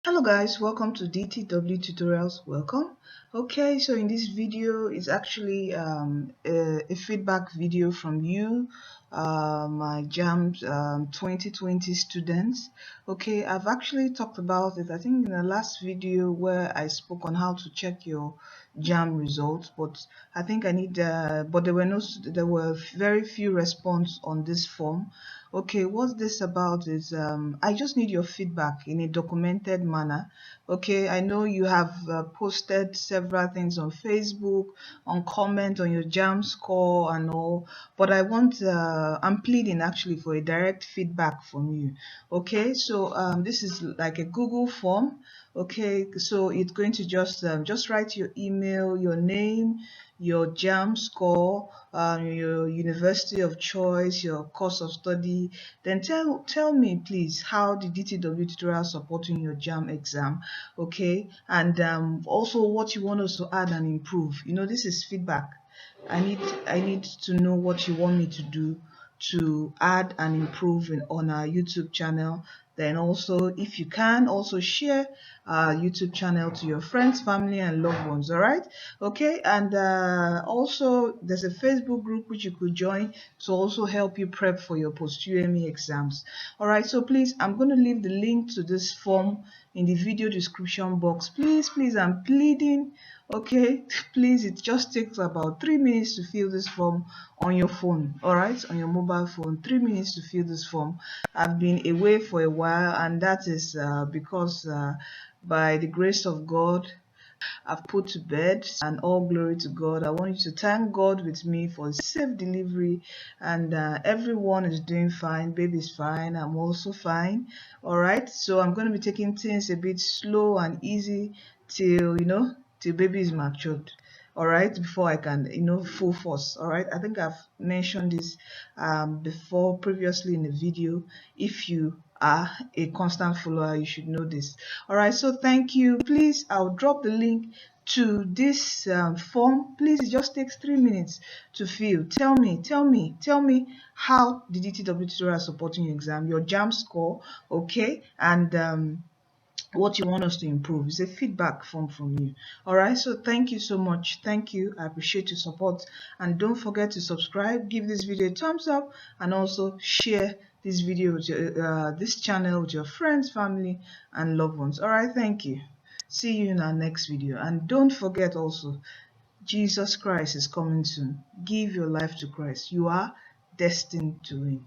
Hello guys, welcome to DTW tutorials. Welcome. Okay, so in this video is actually a feedback video from you, my JAMB 2020 students. Okay, I've actually talked about it, I think, in the last video where I spoke on how to check your JAMB results, but I think I need but there were very few response on this form. Okay, what's this about is I just need your feedback in a documented manner. Okay, I know you have posted several things on Facebook, on comment on your JAM score and all, but I'm pleading actually for a direct feedback from you. Okay, so this is like a Google form. Okay, so it's going to just write your email, your name, your JAM score, your university of choice, your course of study. Then tell me please how the DTW tutorial supporting your JAM exam. Okay, and also what you want us to add and improve. You know, this is feedback. I need to know what you want me to do to add and improve on our YouTube channel. Then also, if you can, also share our YouTube channel to your friends, family, and loved ones. All right, okay. And also, there's a Facebook group which you could join to also help you prep for your post-UME exams. All right, so please, I'm going to leave the link to this form in the video description box. Please, I'm pleading. Okay, please, it just takes about 3 minutes to fill this form on your phone. All right, on your mobile phone, 3 minutes to fill this form. I've been away for a while, and that is because by the grace of God, I've put to bed, and all glory to God. I want you to thank God with me for safe delivery, and everyone is doing fine. Baby's fine. I'm also fine. All right, so I'm going to be taking things a bit slow and easy till till baby is matured. All right, before I can full force. All right, I think I've mentioned this before previously in the video. If you are a constant follower, you should know this. All right, so thank you. Please, I'll drop the link to this form. Please, it just takes 3 minutes to fill. Tell me how the DTW tutorial supporting your exam, your JAM score, okay, and what you want us to improve. It's a feedback form from you. All right, so thank you so much. Thank you. I appreciate your support, and don't forget to subscribe, give this video a thumbs up, and also share this video with this channel with your friends, family, and loved ones. All right, thank you. See you in our next video, and don't forget also, Jesus Christ is coming soon. Give your life to Christ. You are destined to win.